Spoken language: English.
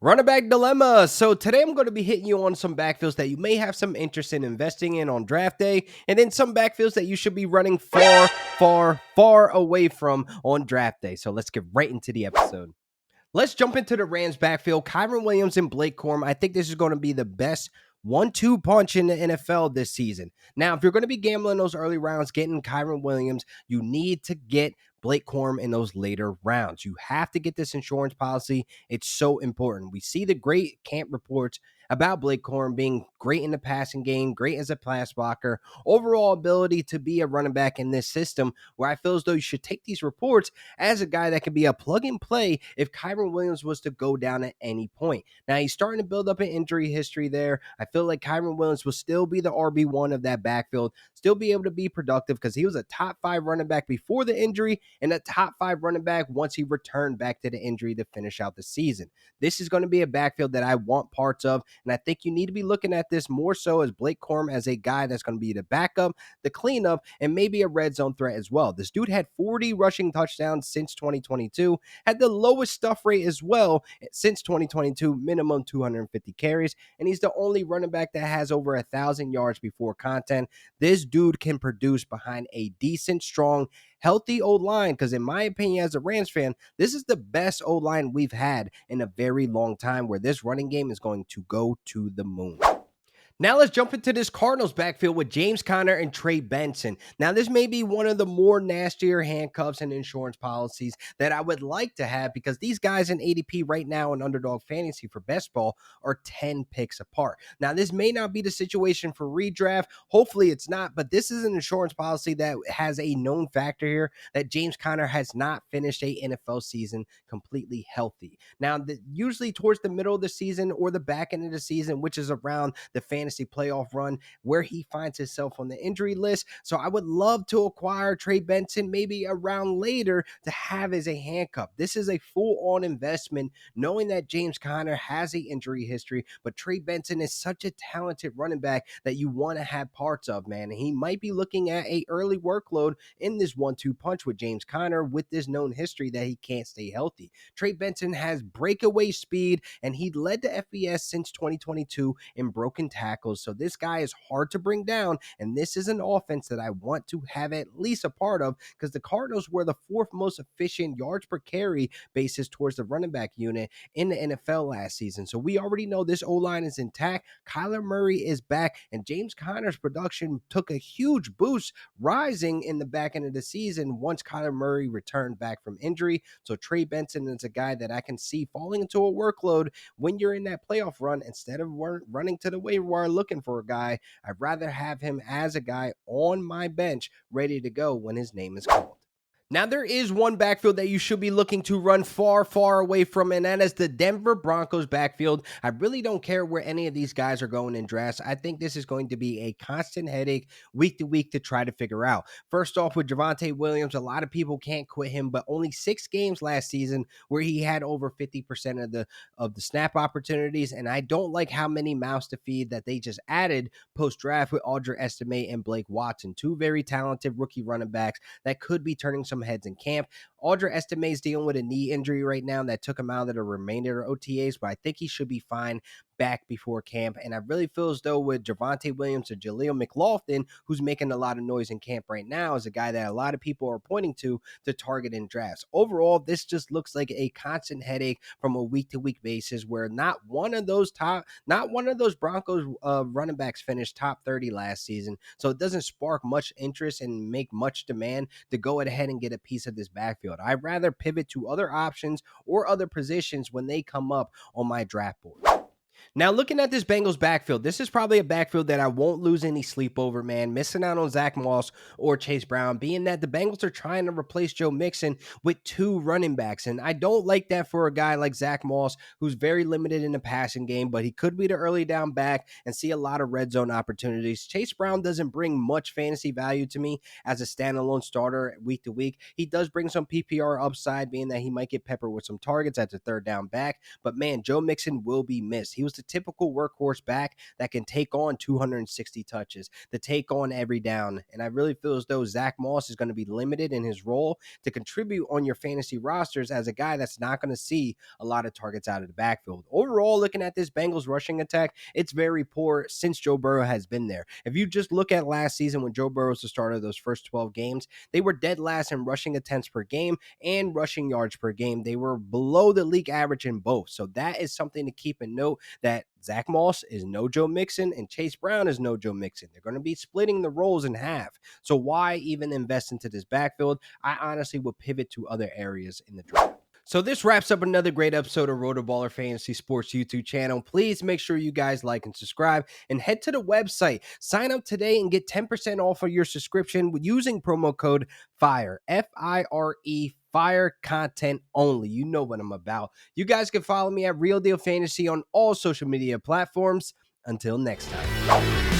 Running back dilemma. So today I'm going to be hitting you on some backfields that you may have some interest in investing in on draft day, and then some backfields that you should be running far away from on draft day. So let's get right into the episode. Let's jump into the Rams backfield. Kyren Williams and Blake Corum. I think this is going to be the best 1-2 punch in the NFL this season. Now, if you're going to be gambling those early rounds, getting Kyren Williams, you need to get Blake Corum in those later rounds. You have to get this insurance policy. It's so important. We see the great camp reports about Blake Corum being great in the passing game, great as a pass blocker, overall ability to be a running back in this system, where I feel as though you should take these reports as a guy that can be a plug and play if Kyren Williams was to go down at any point. Now, he's starting to build up an injury history there. I feel like Kyren Williams will still be the RB1 of that backfield, still be able to be productive because he was a top 5 running back before the injury and a top 5 running back once he returned back to the injury to finish out the season. This is going to be a backfield that I want parts of, and I think you need to be looking at this more so as Blake Corum as a guy that's going to be the backup, the cleanup, and maybe a red zone threat as well. This dude had 40 rushing touchdowns since 2022, had the lowest stuff rate as well since 2022, minimum 250 carries, and he's the only running back that has over 1,000 yards before content. This dude can produce behind a decent, strong, healthy O-line, because in my opinion as a Rams fan, this is the best O-line we've had in a very long time, where this running game is going to go to the moon. Now let's jump into this Cardinals backfield with James Conner and Trey Benson. Now this may be one of the more nastier handcuffs and insurance policies that I would like to have, because these guys in ADP right now in Underdog Fantasy for best ball are 10 picks apart. Now this may not be the situation for redraft. Hopefully it's not, but this is an insurance policy that has a known factor here that James Conner has not finished a NFL season completely healthy. Now usually towards the middle of the season or the back end of the season, which is around the fantasy playoff run, where he finds himself on the injury list. So I would love to acquire Trey Benson maybe around later to have as a handcuff. This is a full-on investment, knowing that James Conner has an injury history, but Trey Benson is such a talented running back that you want to have parts of, man. And he might be looking at a early workload in this 1-2 punch with James Conner, with this known history that he can't stay healthy. Trey Benson has breakaway speed, and he led the FBS since 2022 in broken tackles. So this guy is hard to bring down, and this is an offense that I want to have at least a part of, because the Cardinals were the 4th most efficient yards per carry basis towards the running back unit in the NFL last season. So we already know this O-line is intact. Kyler Murray is back, and James Conner's production took a huge boost, rising in the back end of the season once Kyler Murray returned back from injury. So Trey Benson is a guy that I can see falling into a workload when you're in that playoff run. Instead of running to the waiver wire looking for a guy, I'd rather have him as a guy on my bench ready to go when his name is called. Now, there is one backfield that you should be looking to run far away from, and that is the Denver Broncos backfield. I really don't care where any of these guys are going in drafts. I think this is going to be a constant headache week to week to try to figure out. First off, with Javonte Williams, a lot of people can't quit him, but only 6 games last season where he had over 50% of the snap opportunities, and I don't like how many mouths to feed that they just added post-draft with Audrey Estime and Blake Watson, 2 very talented rookie running backs that could be turning some heads in camp. Audrey Estime is dealing with a knee injury right now that took him out of the remainder of OTAs, but I think he should be fine back before camp. And I really feel as though with Javonte Williams or Jaleel McLaughlin, who's making a lot of noise in camp right now, is a guy that a lot of people are pointing to target in drafts. Overall, this just looks like a constant headache from a week-to-week basis, where not one of those Broncos running backs finished top 30 last season. So it doesn't spark much interest and make much demand to go ahead and get a piece of this backfield. I'd rather pivot to other options or other positions when they come up on my draft board. Now, looking at this Bengals backfield, this is probably a backfield that I won't lose any sleep over, man. Missing out on Zach Moss or Chase Brown, being that the Bengals are trying to replace Joe Mixon with 2 running backs. And I don't like that for a guy like Zach Moss, who's very limited in the passing game, but he could be the early down back and see a lot of red zone opportunities. Chase Brown doesn't bring much fantasy value to me as a standalone starter week to week. He does bring some PPR upside, being that he might get peppered with some targets as a 3rd down back. But man, Joe Mixon will be missed. He was the typical workhorse back that can take on 260 touches, to take on every down. And I really feel as though Zach Moss is going to be limited in his role to contribute on your fantasy rosters as a guy that's not going to see a lot of targets out of the backfield. Overall, looking at this Bengals rushing attack, it's very poor since Joe Burrow has been there. If you just look at last season when Joe Burrow was the starter of those first 12 games, they were dead last in rushing attempts per game and rushing yards per game. They were below the league average in both. So that is something to keep in note, that Zach Moss is no Joe Mixon and Chase Brown is no Joe Mixon. They're going to be splitting the roles in half. So why even invest into this backfield? I honestly would pivot to other areas in the draft. So this wraps up another great episode of RotoBaller Fantasy Sports YouTube channel. Please make sure you guys like and subscribe and head to the website. Sign up today and get 10% off of your subscription using promo code FIRE, FIRE, fire content only. You know what I'm about. You guys can follow me at Real Deal Fantasy on all social media platforms. Until next time.